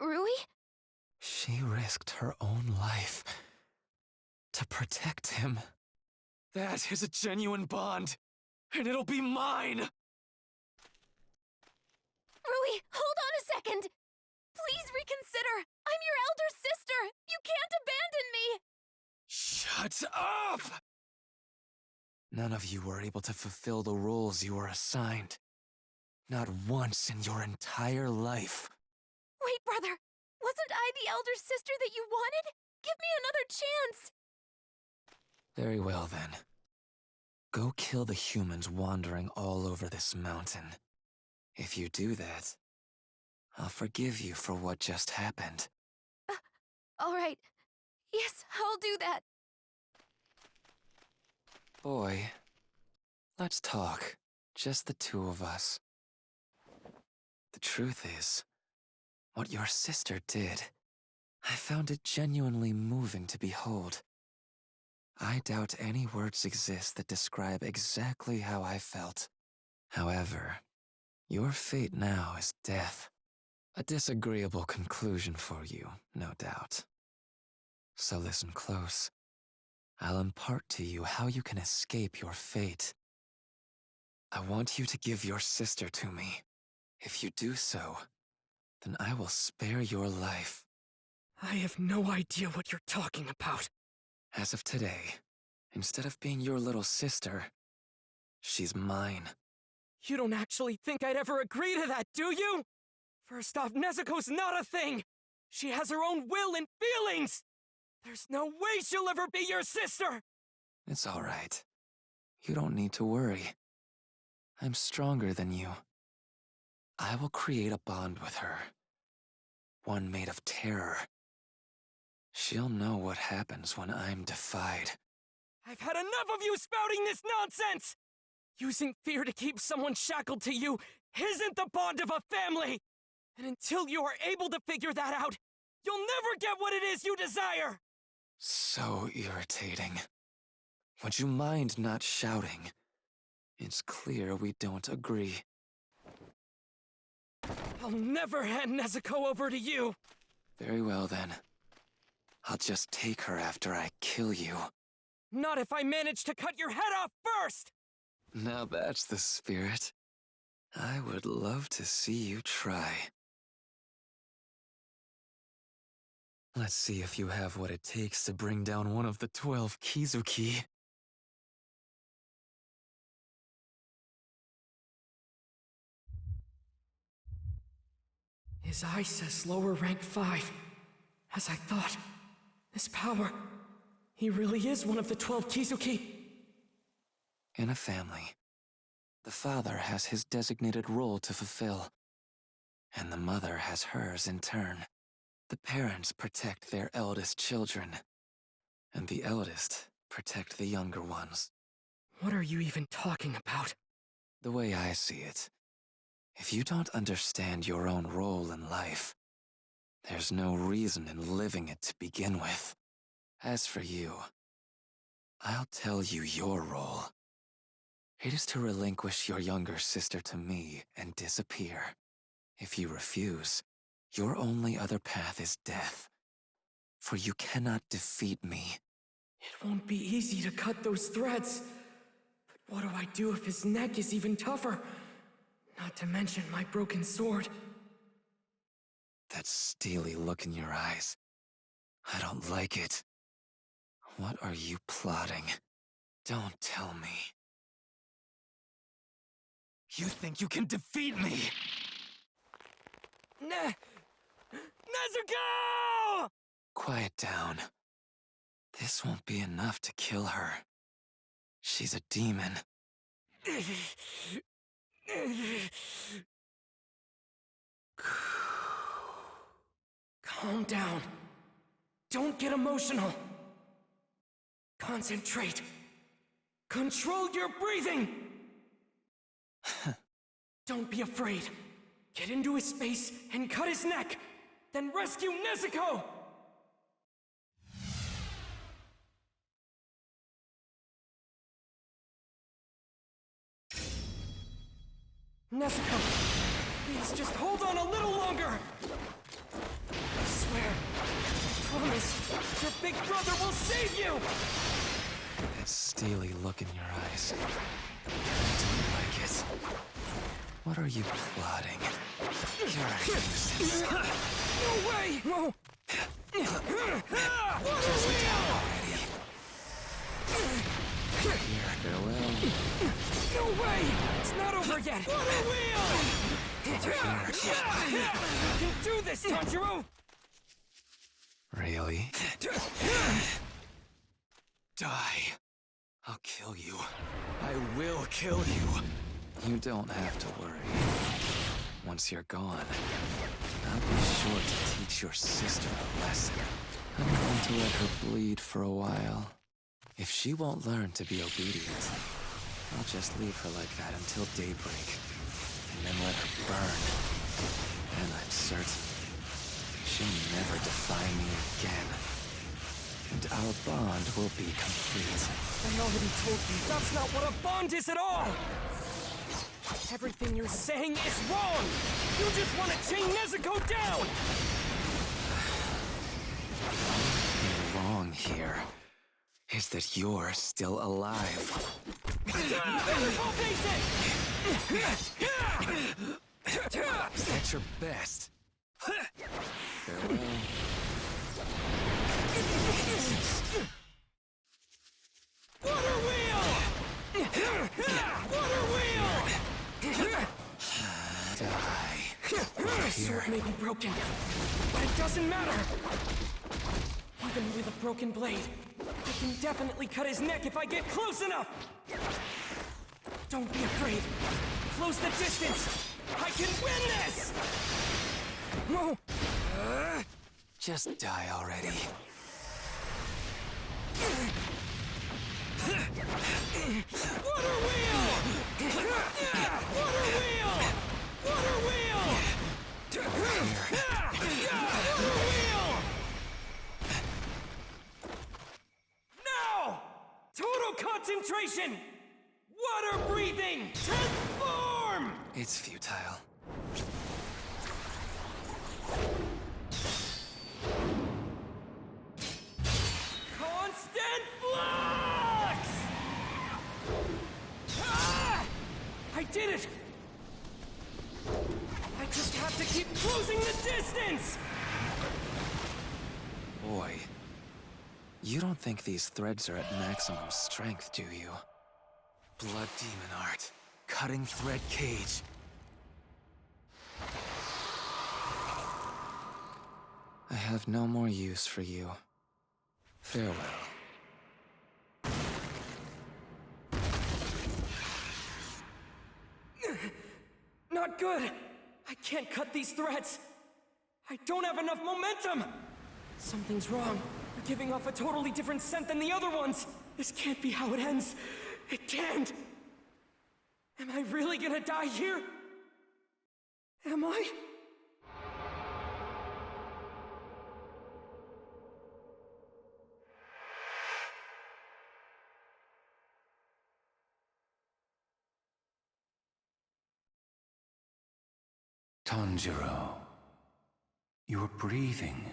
Rui? She risked her own life to protect him. That is a genuine bond, and it'll be mine! Rui, hold on a second! Please reconsider! I'm your elder sister! You can't abandon me! Shut up! None of you were able to fulfill the roles you were assigned. Not once in your entire life. Wait, brother! Wasn't I the elder sister that you wanted? Give me another chance! Very well then. Go kill the humans wandering all over this mountain. If you do that, I'll forgive you for what just happened. Alright. Yes, I'll do that. Boy, let's talk. Just the two of us. The truth is, what your sister did, I found it genuinely moving to behold. I doubt any words exist that describe exactly how I felt. However, your fate now is death. A disagreeable conclusion for you, no doubt. So listen close. I'll impart to you how you can escape your fate. I want you to give your sister to me. If you do so, then I will spare your life. I have no idea what you're talking about. As of today, instead of being your little sister, she's mine. You don't actually think I'd ever agree to that, do you? First off, Nezuko's not a thing! She has her own will and feelings! There's no way she'll ever be your sister! It's all right. You don't need to worry. I'm stronger than you. I will create a bond with her. One made of terror. She'll know what happens when I'm defied. I've had enough of you spouting this nonsense! Using fear to keep someone shackled to you isn't the bond of a family! And until you are able to figure that out, you'll never get what it is you desire! So irritating. Would you mind not shouting? It's clear we don't agree. I'll never hand Nezuko over to you! Very well then. I'll just take her after I kill you. Not if I manage to cut your head off first! Now that's the spirit. I would love to see you try. Let's see if you have what it takes to bring down one of the 12 Kizuki. His eye says lower rank 5. As I thought, this power, he really is one of the 12 Kizuki. In a family, the father has his designated role to fulfill, and the mother has hers in turn. The parents protect their eldest children, and the eldest protect the younger ones. What are you even talking about? The way I see it, if you don't understand your own role in life, there's no reason in living it to begin with. As for you, I'll tell you your role. It is to relinquish your younger sister to me and disappear. If you refuse, your only other path is death. For you cannot defeat me. It won't be easy to cut those threads. But what do I do if his neck is even tougher? Not to mention my broken sword. That steely look in your eyes. I don't like it. What are you plotting? Don't tell me. You think you can defeat me? Nezuko! Quiet down. This won't be enough to kill her. She's a demon. Calm down. Don't get emotional. Concentrate. Control your breathing! Don't be afraid. Get into his space and cut his neck. Then rescue Nezuko! Nezuko, please just hold on a little longer! promise, your big brother will save you! That steely look in your eyes. I don't like it. What are you plotting? You're a nuisance. No way! No! Just die already. Here, farewell. No way! It's not over yet! Water wheel! You can do this, Tanjiro! Really? Die. I'll kill you. I will kill you. You don't have to worry. Once you're gone, I'll be sure to teach your sister a lesson. I'm going to let her bleed for a while. If she won't learn to be obedient, I'll just leave her like that until daybreak, and then let her burn. And I'm certain she'll never defy me again. And our bond will be complete. I already told you, that's not what a bond is at all! Everything you're saying is wrong! You just want to chain Nezuko down! The only thing wrong here is that you're still alive. Is that your best? Farewell. Water wheel! Water wheel! Die. The sword may be broken, but it doesn't matter! Even with a broken blade, I can definitely cut his neck if I get close enough! Don't be afraid. Close the distance! I can win this! No! Just die already. Water wheel! Water wheel! Water wheel! Water wheel! Now! Total concentration! Water breathing! Transform! It's futile. Constant flux! Ah! I did it! I just have to keep closing the distance! Boy, you don't think these threads are at maximum strength, do you? Blood demon art. Cutting thread cage. I have no more use for you. Farewell. Not good! I can't cut these threads! I don't have enough momentum! Something's wrong. We're giving off a totally different scent than the other ones! This can't be how it ends! It can't! Am I really gonna die here? Am I? Tanjiro, you're breathing.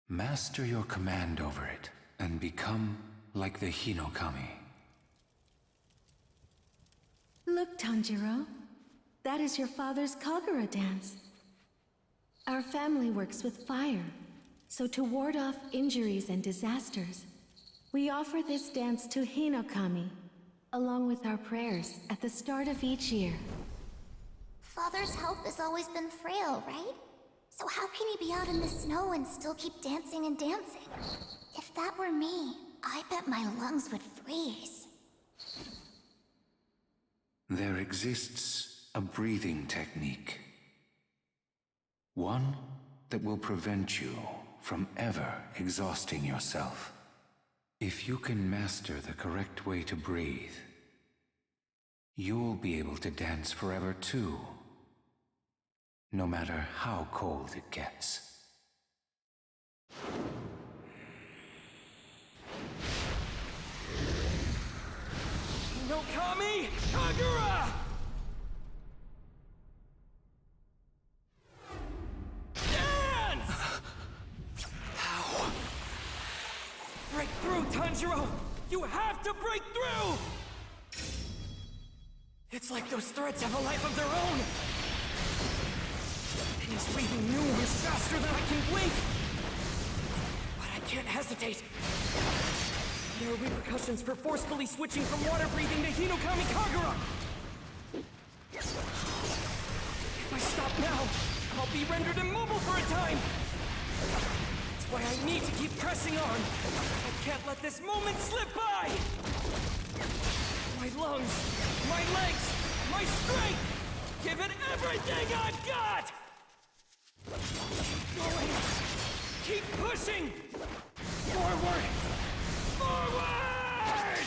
Master your command over it, and become like the Hinokami. Look, Tanjiro. That is your father's Kagura dance. Our family works with fire, so to ward off injuries and disasters, we offer this dance to Hinokami, along with our prayers at the start of each year. Father's health has always been frail, right? So how can he be out in the snow and still keep dancing and dancing? If that were me, I bet my lungs would freeze. There exists a breathing technique. One that will prevent you from ever exhausting yourself. If you can master the correct way to breathe, you'll be able to dance forever too. No matter how cold it gets. Hinokami Kagura! Dance! How? Tanjiro! You have to break through! It's like those threads have a life of their own! And he's weaving new ones faster than I can blink! But I can't hesitate. There are repercussions for forcefully switching from water breathing to Hinokami Kagura! If I stop now, I'll be rendered immobile for a time! That's why I need to keep pressing on! I can't let this moment slip by! My lungs, my legs, my strength! Give it everything I've got! Keep going! Keep pushing! Forward! Forward!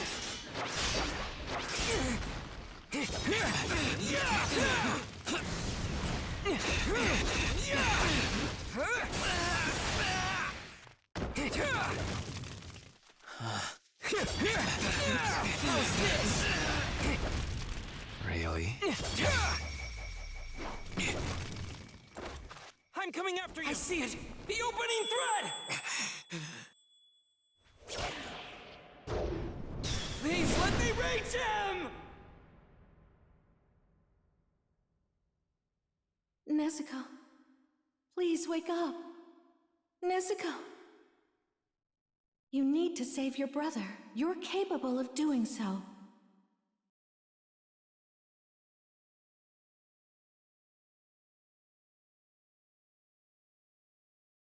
Really? I'm coming after you! I see it! The opening thread! Please let me reach him! Nezuko, please wake up. Nezuko. You need to save your brother. You're capable of doing so.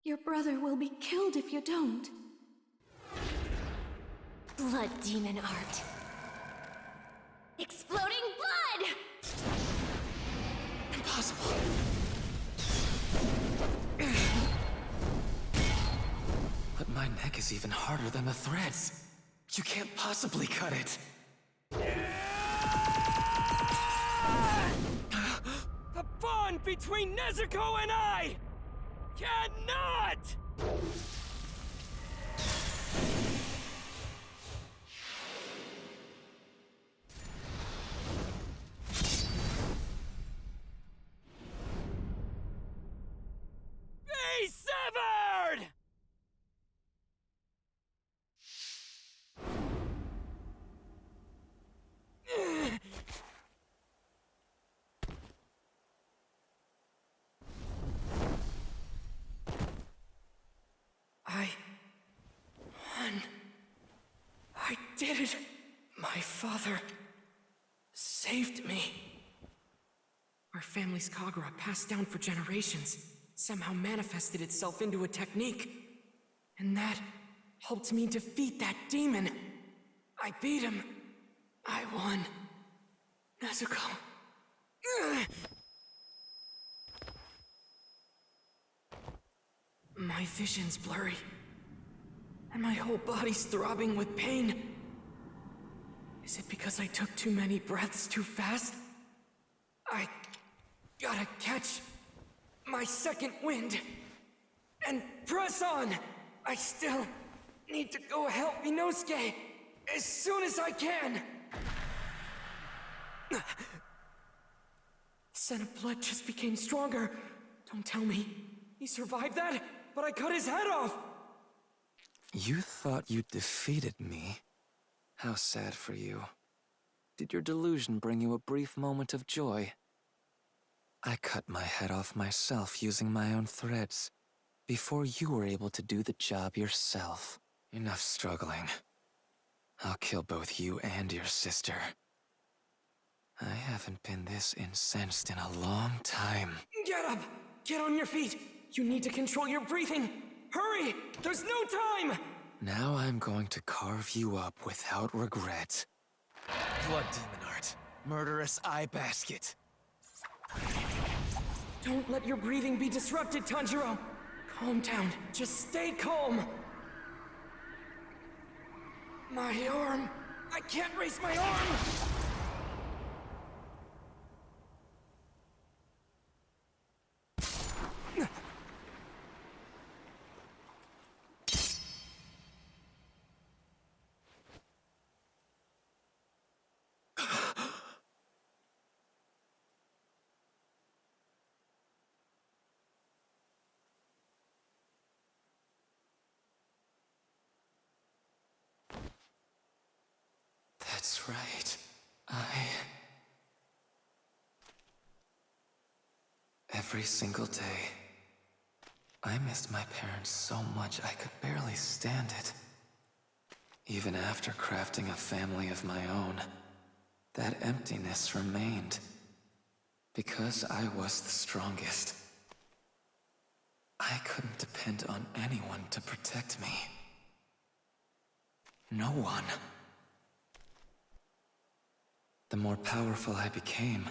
Your brother will be killed if you don't. Blood demon art. Exploding blood! Impossible. But my neck is even harder than the threads. You can't possibly cut it. The bond between Nezuko and I cannot! Be severed! I won. I did it. My father saved me. Our family's Kagura, passed down for generations, somehow manifested itself into a technique. And that helped me defeat that demon. I beat him. I won. Nezuko. My vision's blurry, and my whole body's throbbing with pain. Is it because I took too many breaths too fast? I gotta catch my second wind and press on. I still need to go help Inosuke as soon as I can. The scent of blood just became stronger. Don't tell me he survived that, but I cut his head off! You thought you defeated me? How sad for you. Did your delusion bring you a brief moment of joy? I cut my head off myself using my own threads, before you were able to do the job yourself. Enough struggling. I'll kill both you and your sister. I haven't been this incensed in a long time. Get up! Get on your feet! You need to control your breathing! Hurry! There's no time! Now I'm going to carve you up without regret. Blood demon art. Murderous eye basket. Don't let your breathing be disrupted, Tanjiro! Calm down. Just stay calm! My arm! I can't raise my arm! That's right. Every single day, I missed my parents so much I could barely stand it. Even after crafting a family of my own, that emptiness remained. Because I was the strongest. I couldn't depend on anyone to protect me. No one. The more powerful I became,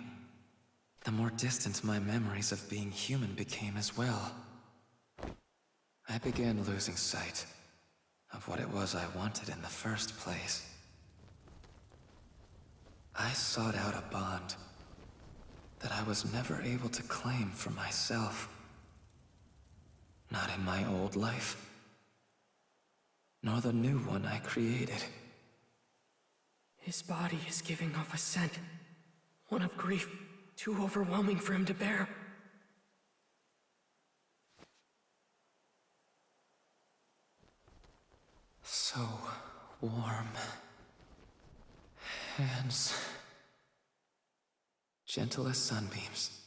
the more distant my memories of being human became as well. I began losing sight of what it was I wanted in the first place. I sought out a bond that I was never able to claim for myself. Not in my old life, nor the new one I created. His body is giving off a scent. One of grief, too overwhelming for him to bear. So warm. Hands. Gentle as sunbeams.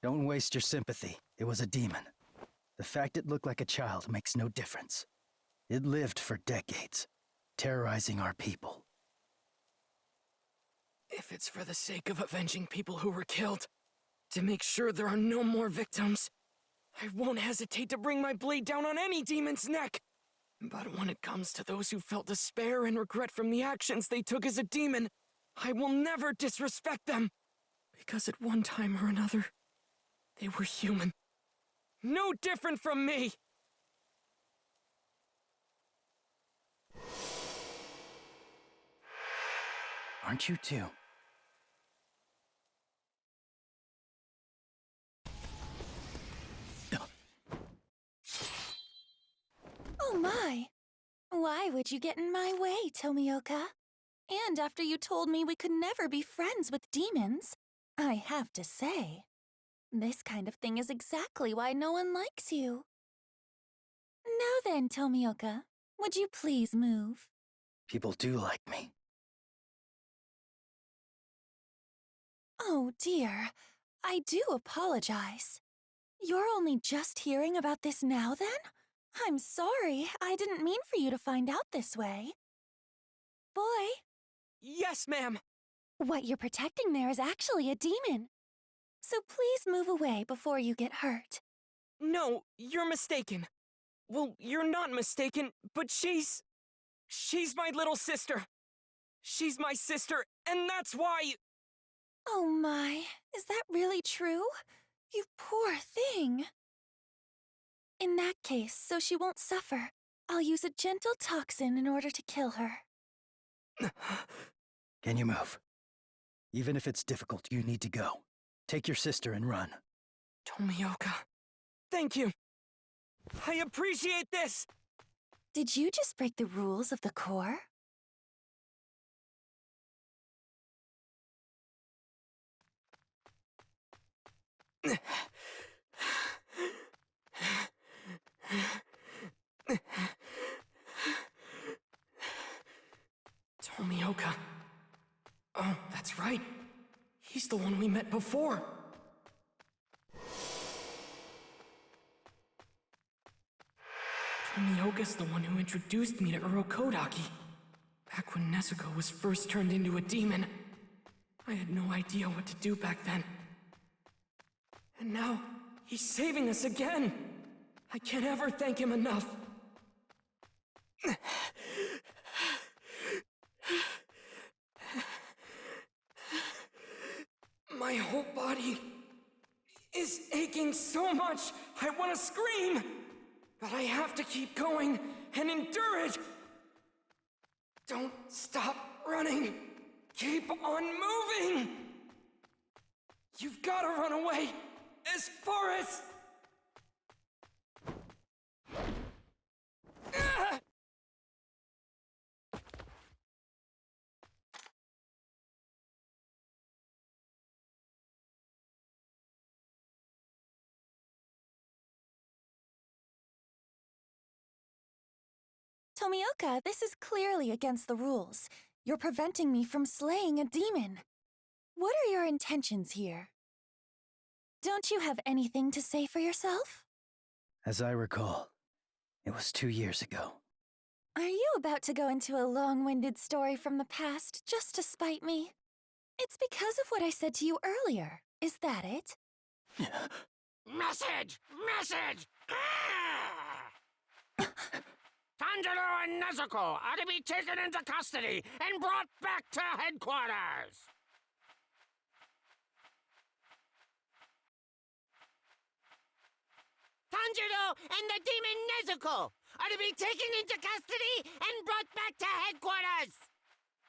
Don't waste your sympathy. It was a demon. The fact it looked like a child makes no difference. It lived for decades, terrorizing our people. If it's for the sake of avenging people who were killed, to make sure there are no more victims, I won't hesitate to bring my blade down on any demon's neck. But when it comes to those who felt despair and regret from the actions they took as a demon, I will never disrespect them. Because at one time or another, they were human. No different from me! Aren't you too? Oh my! Why would you get in my way, Tomioka? And after you told me we could never be friends with demons, I have to say, this kind of thing is exactly why no one likes you. Now then, Tomioka, would you please move? People do like me. Oh dear, I do apologize. You're only just hearing about this now then? I'm sorry, I didn't mean for you to find out this way. Boy, Yes, ma'am! what you're protecting there is actually a demon. So please move away before you get hurt. No, you're mistaken. Well, you're not mistaken, but she's my little sister. She's my sister, and that's why... Oh my, is that really true? You poor thing. In that case, so she won't suffer, I'll use a gentle toxin in order to kill her. Can you move? Even if it's difficult, you need to go. Take your sister and run. Tomioka, thank you. I appreciate this! Did you just break the rules of the Corps? Tomioka. Oh, that's right. He's the one we met before. Tomioka's the one who introduced me to Urokodaki. Back when Nezuko was first turned into a demon. I had no idea what to do back then. And now, he's saving us again! I can't ever thank him enough. My whole body is aching so much, I want to scream! But I have to keep going and endure it! Don't stop running! Keep on moving! You've got to run away as far as... Tomioka, this is clearly against the rules. You're preventing me from slaying a demon. What are your intentions here? Don't you have anything to say for yourself? As I recall, it was 2 years ago. Are you about to go into a long-winded story from the past just to spite me? It's because of what I said to you earlier. Is that it? Message! Message! Tanjiro and Nezuko are to be taken into custody and brought back to headquarters! Tanjiro and the demon Nezuko are to be taken into custody and brought back to headquarters!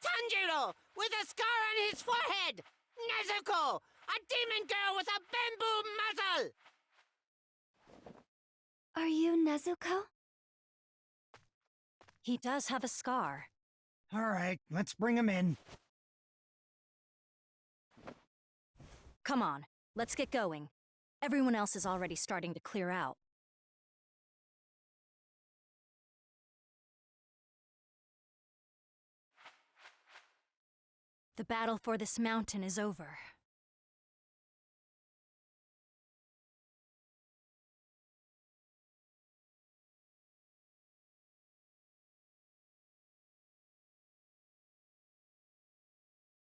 Tanjiro with a scar on his forehead! Nezuko, a demon girl with a bamboo muzzle! Are you Nezuko? He does have a scar. All right, let's bring him in. Come on, let's get going. Everyone else is already starting to clear out. The battle for this mountain is over.